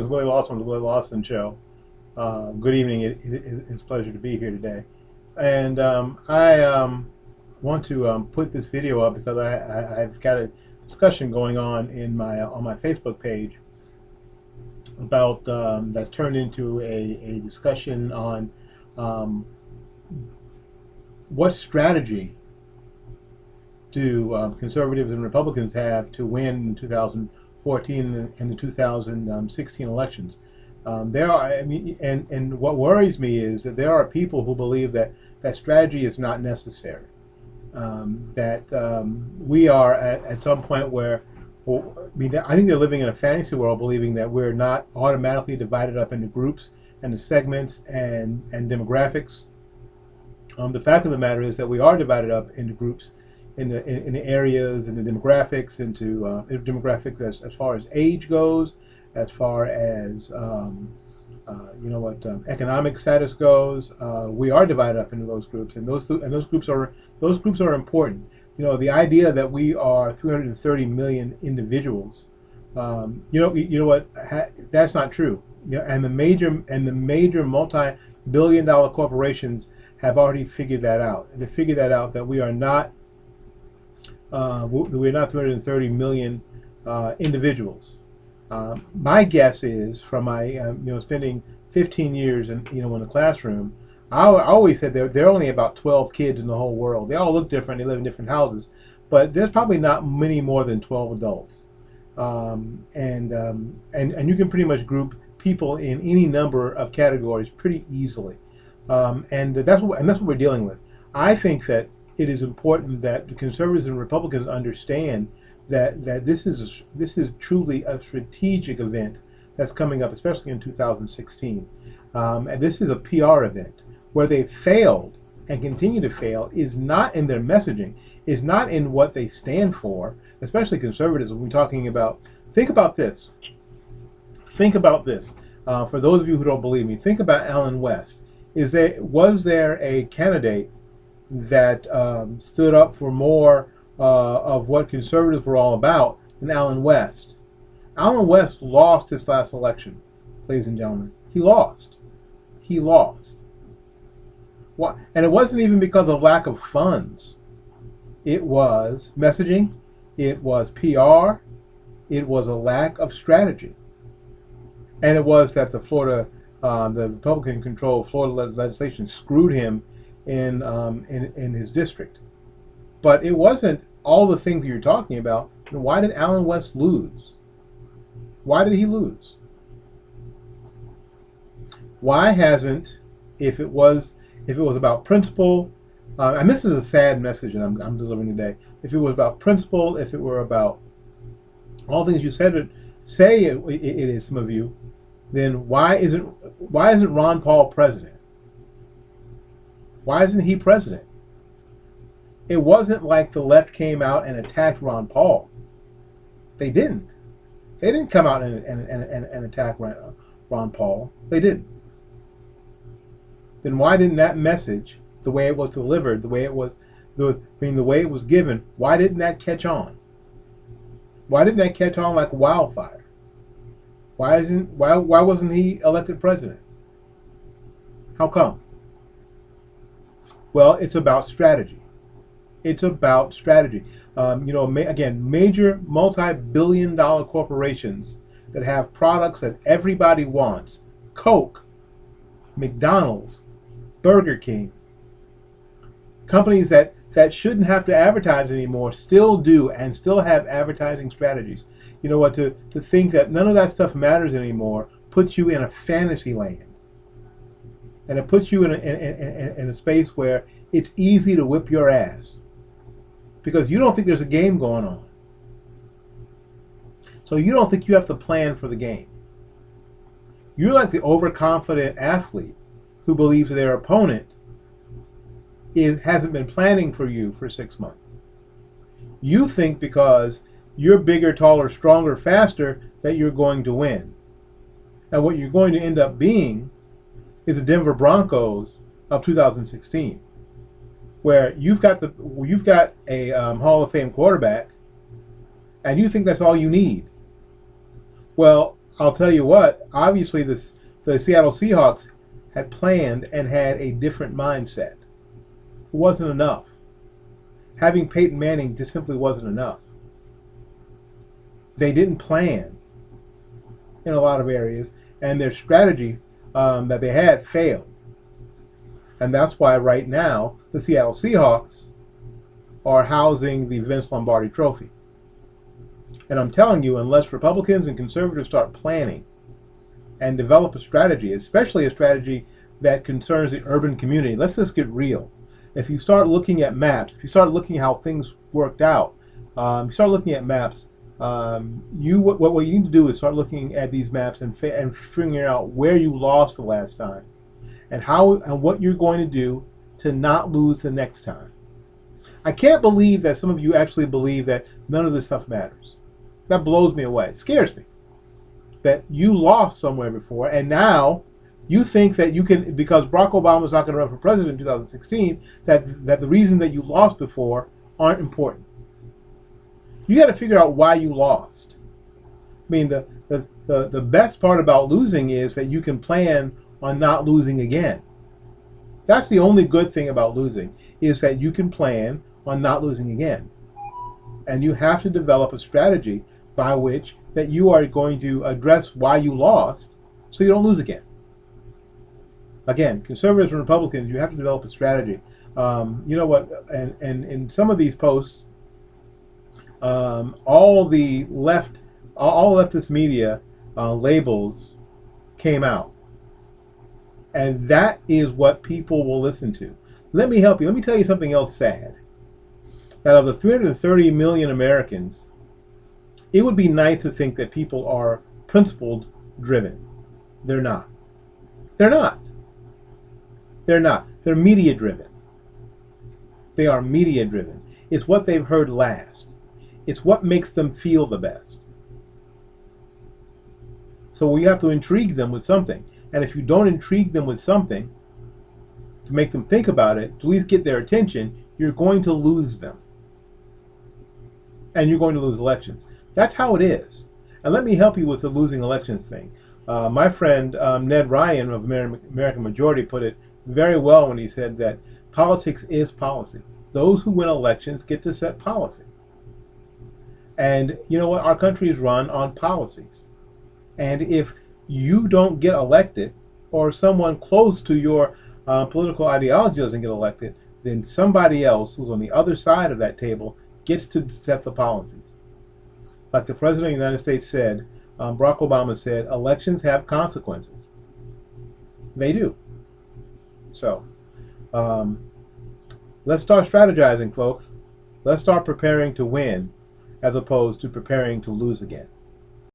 Willie Lawson, the Willie Lawson Show. Good evening. It's a pleasure to be here today. And I want to put this video up because I've got a discussion going on in my Facebook page about that's turned into a discussion on um, what strategy do conservatives and Republicans have to win in 2014 and the 2016 elections. There are, I mean, and what worries me is that there are people who believe that that strategy is not necessary. We are at some point where, well, I mean, I think they're living in a fantasy world, believing that we're not automatically divided up into groups and the segments and demographics. The fact of the matter is that we are divided up into groups in the areas and the demographics, into demographics as far as age goes, as far as economic status goes. We are divided up into those groups, and those groups are important. You know, the idea that we are 330 million individuals. You know what? That's not true. You know, and the major multi-billion-dollar corporations have already figured that out. They figured that out, that we are not we're not 330 million individuals. My guess is, from my spending 15 years in the classroom, I always said there are only about 12 kids in the whole world. They all look different. They live in different houses, but there's probably not many more than 12 adults. And you can pretty much group people in any number of categories pretty easily. And that's what we're dealing with. I think that it is important that the conservatives and Republicans understand that this is truly a strategic event that's coming up, especially in 2016. And this is a PR event. Where they failed and continue to fail is not in their messaging, is not in what they stand for, especially conservatives. When we're talking about, think about this. Think about this. For those of you who don't believe me, think about Allen West. Was there a candidate that stood up for more of what conservatives were all about than Allen West? Allen West lost his last election, ladies and gentlemen. He lost. He lost. What? And it wasn't even because of lack of funds. It was messaging. It was PR. It was a lack of strategy. And it was that the Republican-controlled Florida legislation screwed him in his district. But it wasn't all the things that you're talking about. Why did Allen West lose? Why did he lose? Why hasn't, if it was about principle, and this is a sad message that I'm delivering today. If it was about principle, if it were about all things you say it is, some of you, then why isn't Ron Paul president? Why isn't he president? It wasn't like the left came out and attacked Ron Paul. They didn't. They didn't come out and attack Ron Paul. They didn't. Then why didn't that message, the way it was delivered, the way it was given, why didn't that catch on? Why didn't that catch on like wildfire? Why wasn't he elected president? How come? Well, it's about strategy. It's about strategy. Again, major multi-billion-dollar corporations that have products that everybody wants. Coke, McDonald's, Burger King. Companies that shouldn't have to advertise anymore still do, and still have advertising strategies. You know what? To think that none of that stuff matters anymore puts you in a fantasy land. And it puts you in a space where it's easy to whip your ass, because you don't think there's a game going on. So you don't think you have to plan for the game. You're like the overconfident athlete who believes their opponent hasn't been planning for you for 6 months. You think because you're bigger, taller, stronger, faster that you're going to win. And what you're going to end up being is the Denver Broncos of 2016, where you've got a Hall of Fame quarterback, and you think that's all you need. Well, I'll tell you what, obviously the Seattle Seahawks had planned and had a different mindset. It wasn't enough. Having Peyton Manning just simply wasn't enough. They didn't plan in a lot of areas, and their strategy that they had failed. And that's why right now the Seattle Seahawks are housing the Vince Lombardi Trophy. And I'm telling you, unless Republicans and conservatives start planning and develop a strategy, especially a strategy that concerns the urban community, let's just get real. If you start looking at maps, if you start looking at how things worked out, you start looking at maps, what you need to do is start looking at these maps and figuring out where you lost the last time, and what you're going to do to not lose the next time. I can't believe that some of you actually believe that none of this stuff matters. That blows me away. It scares me that you lost somewhere before, and now you think that you can, because Barack Obama's not going to run for president in 2016, that the reason that you lost before aren't important. You got to figure out why you lost. I mean, the best part about losing is that you can plan on not losing again. That's the only good thing about losing, is that you can plan on not losing again. And you have to develop a strategy by which that you are going to address why you lost so you don't lose again. Again, conservatives and Republicans, you have to develop a strategy. You know what? And in some of these posts, all the leftist media labels came out, and that is what people will listen to. Let me help you. Let me tell you something else sad. That of the 330 million Americans, it would be nice to think that people are principled driven. They're not. They're not. They're not. They're media driven. They are media driven. It's what they've heard last. It's what makes them feel the best. So we have to intrigue them with something. And if you don't intrigue them with something to make them think about it, to at least get their attention, you're going to lose them. And you're going to lose elections. That's how it is. And let me help you with the losing elections thing. My friend Ned Ryan of American Majority put it very well when he said that politics is policy. Those who win elections get to set policy. And you know what? Our country is run on policies. And if you don't get elected, or someone close to your political ideology doesn't get elected, then somebody else who's on the other side of that table gets to set the policies. Like the President of the United States said, Barack Obama said, elections have consequences. They do. So, let's start strategizing, folks. Let's start preparing to win as opposed to preparing to lose again.